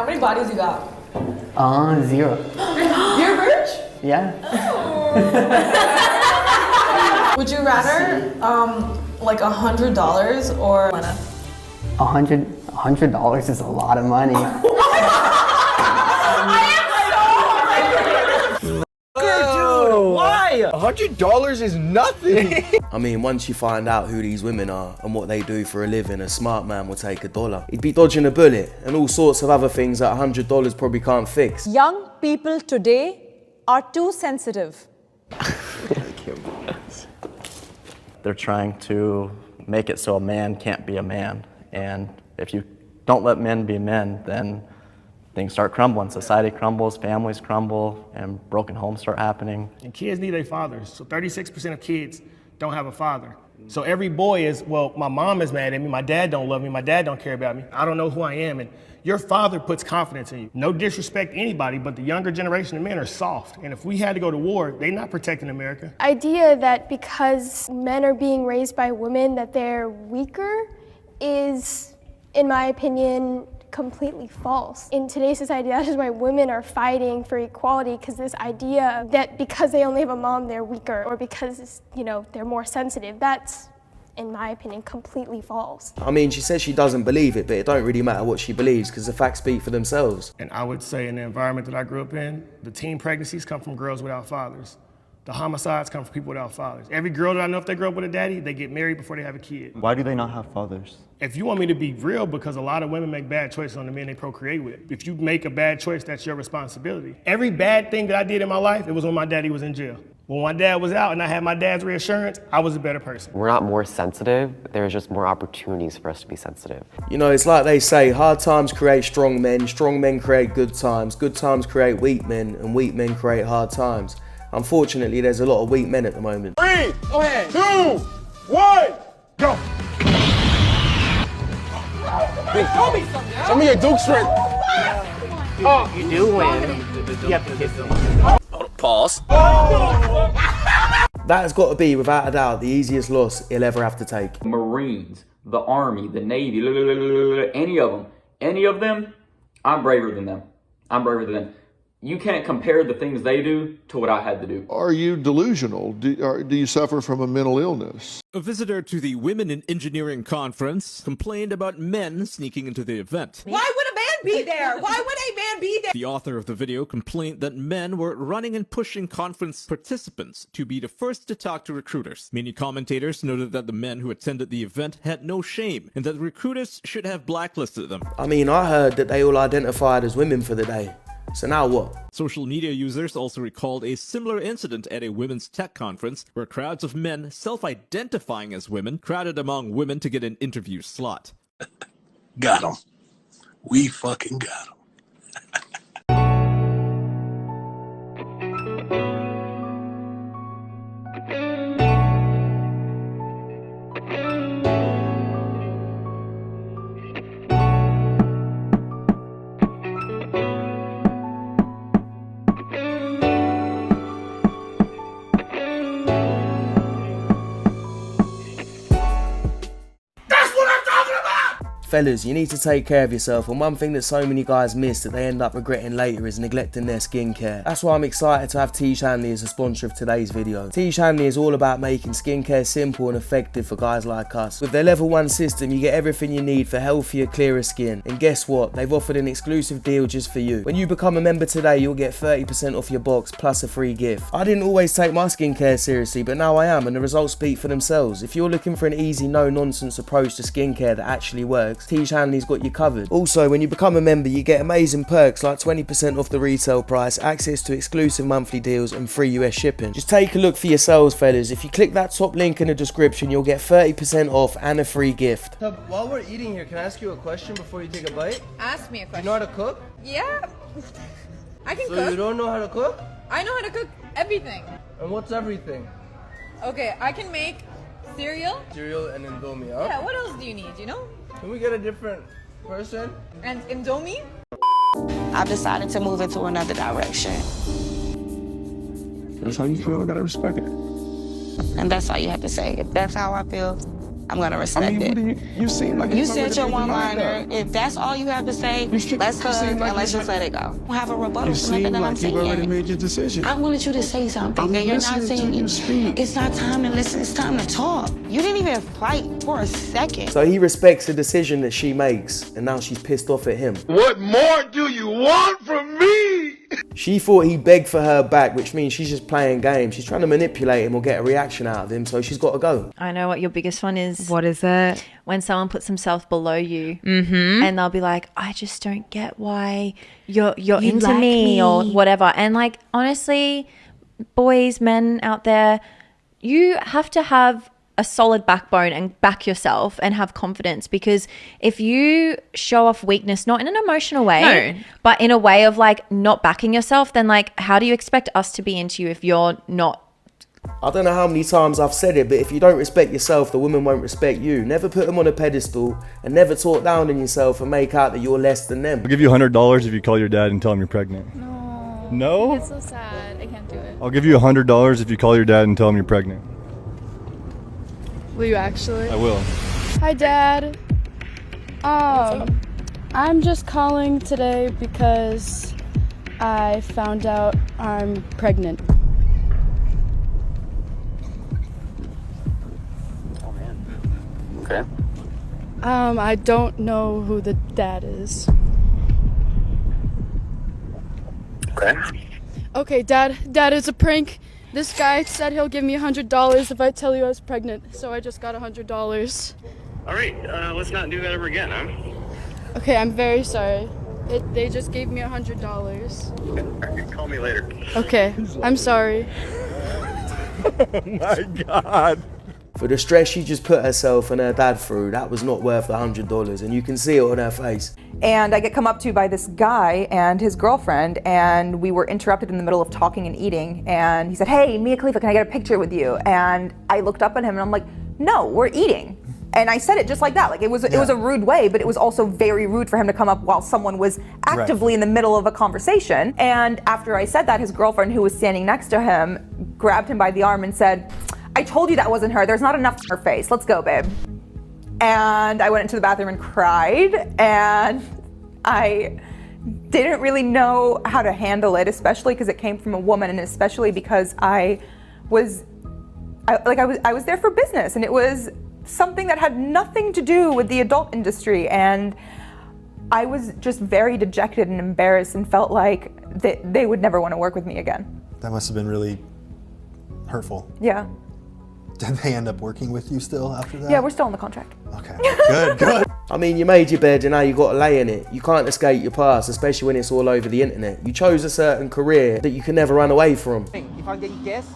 How many bodies you got? 0. You're rich? Yeah. Would you rather like $100 or $100 is a lot of money. $100 is nothing. I mean, once you find out who these women are and what they do for a living, a smart man will take $1. He'd be dodging a bullet and all sorts of other things that $100 probably can't fix. Young people today are too sensitive. They're trying to make it so a man can't be a man. And if you don't let men be men, then things start crumbling. Society crumbles, families crumble, and broken homes start happening. And kids need their fathers. So 36% of kids don't have a father. So every boy is, well, my mom is mad at me, my dad don't love me, my dad don't care about me, I don't know who I am. And your father puts confidence in you. No disrespect to anybody, but the younger generation of men are soft. And if we had to go to war, they're not protecting America. Idea that because men are being raised by women that they're weaker is, in my opinion, completely false. In today's society, that is why women are fighting for equality, because this idea that because they only have a mom, they're weaker, or because, you know, they're more sensitive, that's, in my opinion, completely false. I mean, she says she doesn't believe it, but it don't really matter what she believes because the facts speak for themselves. And I would say in the environment that I grew up in, the teen pregnancies come from girls without fathers. The homicides come from people without fathers. Every girl that I know, if they grow up with a daddy, they get married before they have a kid. Why do they not have fathers? If you want me to be real, because a lot of women make bad choices on the men they procreate with. If you make a bad choice, that's your responsibility. Every bad thing that I did in my life, it was when my daddy was in jail. When my dad was out and I had my dad's reassurance, I was a better person. We're not more sensitive, there's just more opportunities for us to be sensitive. You know, it's like they say, hard times create strong men create good times create weak men, and weak men create hard times. Unfortunately, there's a lot of weak men at the moment. 3, 2, 1, go! Show me your Duke strength. Oh, You do win. You have to kiss them. pause. That has got to be, without a doubt, the easiest loss he'll ever have to take. Marines, the Army, the Navy, any of them, I'm braver than them. I'm braver than them. You can't compare the things they do to what I had to do. Are you delusional? Do you suffer from a mental illness? A visitor to the Women in Engineering conference complained about men sneaking into the event. Why would a man be there? Why would a man be there? The author of the video complained that men were running and pushing conference participants to be the first to talk to recruiters. Many commentators noted that the men who attended the event had no shame and that recruiters should have blacklisted them. I mean, I heard that they all identified as women for the day. So now what? Social media users also recalled a similar incident at a women's tech conference where crowds of men self-identifying as women crowded among women to get an interview slot. Got him. We fucking got him. Fellas, you need to take care of yourself, and one thing that so many guys miss that they end up regretting later is neglecting their skincare. That's why I'm excited to have Tiege Hanley as a sponsor of today's video. Tiege Hanley is all about making skincare simple and effective for guys like us. With their level 1 system, you get everything you need for healthier, clearer skin. And guess what? They've offered an exclusive deal just for you. When you become a member today, you'll get 30% off your box plus a free gift. I didn't always take my skincare seriously, but now I am, and the results speak for themselves. If you're looking for an easy, no-nonsense approach to skincare that actually works, Tiege Hanley's got you covered. Also, when you become a member, you get amazing perks like 20% off the retail price, access to exclusive monthly deals, and free US shipping. Just take a look for yourselves, fellas. If you click that top link in the description, you'll get 30% off and a free gift. So, while we're eating here, can I ask you a question before you take a bite? Ask me a question. Do you know how to cook? Yeah. I can So cook. you don't know how to cook? I know how to cook everything. And what's everything? Okay, I can make cereal. Cereal and Indomie, huh? Yeah, what else do you need, you know? Can we get a different person? And Indomie? I've decided to move into another direction. That's how you feel, I gotta respect it. And that's all you have to say. If that's how I feel, I'm gonna respect it. You seem like You said your one-liner. If that's all you have to say, let's hug and let's just let it go. We'll have a rebuttal You for nothing seem that I'm like you've saying. already made your decision. I wanted you to say something, I'm and you're not listening saying to you speak. it's not time to listen, it's time to talk. You didn't even fight for a second. So he respects the decision that she makes, and now she's pissed off at him. What more do you want from me? She thought he begged for her back, which means she's just playing games. She's trying to manipulate him or get a reaction out of him, so she's got to go. I know what your biggest one is. What is it? When someone puts themselves below you, and they'll be like, I just don't get why you're into like me or whatever. And like, honestly, boys, men out there, you have to have a solid backbone and back yourself and have confidence, because if you show off weakness, not in an emotional way, but in a way of like not backing yourself, then like, how do you expect us to be into you if you're not? I don't know how many times I've said it, but if you don't respect yourself, the woman won't respect you. Never put them on a pedestal and never talk down on yourself and make out that you're less than them. I'll give you $100 if you call your dad and tell him you're pregnant. No. No? It's so sad. I can't do it. I'll give you $100 if you call your dad and tell him you're pregnant. Will you actually? I will. Hi, Dad. I'm just calling today because I found out I'm pregnant. Oh, man. Okay. I don't know who the dad is. Okay. Okay, Dad, it's a prank. This guy said he'll give me $100 if I tell you I was pregnant, so I just got $100. All right, let's not do that ever again, huh? Okay, I'm very sorry. They just gave me $100. Call me later. Okay, I'm sorry. Oh my God. For the stress she just put herself and her dad through, that was not worth the $100, and you can see it on her face. And I get come up to by this guy and his girlfriend, and we were interrupted in the middle of talking and eating, and he said, hey, Mia Khalifa, can I get a picture with you? And I looked up at him and I'm like, no, we're eating. And I said it just like that. Like it was a rude way, but it was also very rude for him to come up while someone was actively in the middle of a conversation. And after I said that, his girlfriend, who was standing next to him, grabbed him by the arm and said, I told you that wasn't her. There's not enough in her face. Let's go, babe. And I went into the bathroom and cried, and I didn't really know how to handle it, especially because it came from a woman, and especially because I was there for business, and it was something that had nothing to do with the adult industry, and I was just very dejected and embarrassed and felt like they would never want to work with me again. That must have been really hurtful. Yeah. Did they end up working with you still after that? Yeah, we're still on the contract. Okay, good. I mean, you made your bed and now you got to lay in it. You can't escape your past, especially when it's all over the internet. You chose a certain career that you can never run away from. If I can guess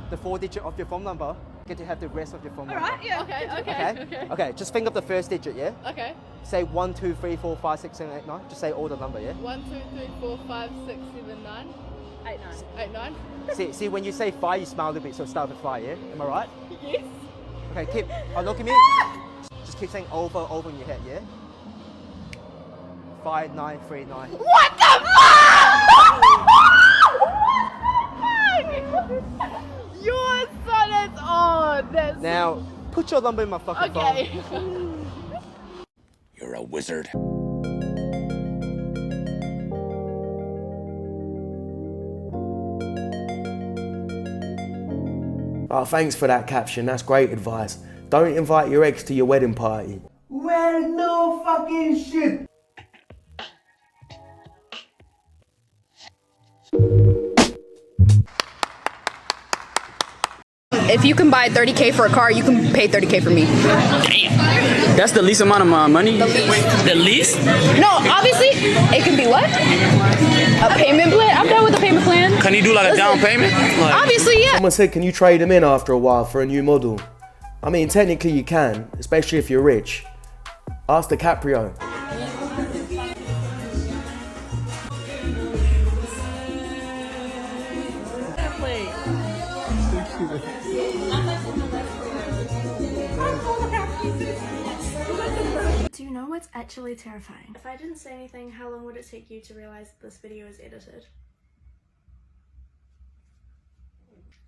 the 4 digit of your phone number, get to have the rest of your phone number. Alright, yeah. Okay. Okay, just think of the first digit, yeah? Okay. Say 1, 2, 3, 4, 5, 6, 7, 8, 9. Just say all the number, yeah? 1, 2, 3, 4, 5, 6, 7, 9. 8, 9. 8, 9. See, when you say 5, you smile a little bit, so start with 5, yeah? Am I right? Yes. Okay, look at me. Just keep saying over in your head, yeah? 5, 9, 3, 9. What the fuck? Your son is on. Now, put your number in my fucking phone. You're a wizard. Oh, thanks for that caption. That's great advice. Don't invite your ex to your wedding party. Well, no fucking shit. If you can buy $30K for a car, you can pay $30K for me. Damn. That's the least amount of money? The least? No, obviously, it can be what? A payment plan? I'm done with the payment plan. Can you do like a down payment? Like, obviously, yeah. Someone said, can you trade them in after a while for a new model? I mean, technically you can, especially if you're rich. Ask DiCaprio. Do you know what's actually terrifying? If I didn't say anything, how long would it take you to realize that this video is edited?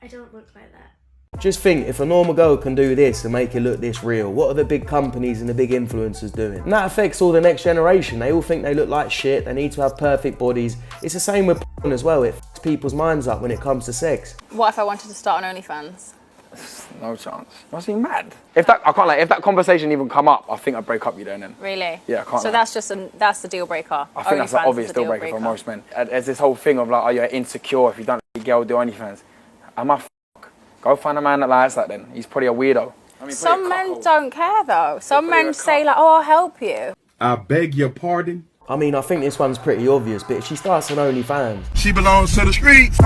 I don't look like that. Just think, if a normal girl can do this and make it look this real, what are the big companies and the big influencers doing? And that affects all the next generation. They all think they look like shit, they need to have perfect bodies. It's the same with porn as well. It fucks people's minds up when it comes to sex. What if I wanted to start an OnlyFans? No chance. Must be mad. If that conversation even come up, I think I'd break up with you then. Really? Yeah, I can't. So that's the deal breaker. I think that's an obvious deal breaker for most men. There's this whole thing of like, oh, you're insecure if you don't let your girl do OnlyFans. Am I Go find a man that likes that then. He's probably a weirdo. I mean, some men don't care though. Some men say like, oh, I'll help you. I beg your pardon? I mean, I think this one's pretty obvious, but if she starts an OnlyFans, she belongs to the streets.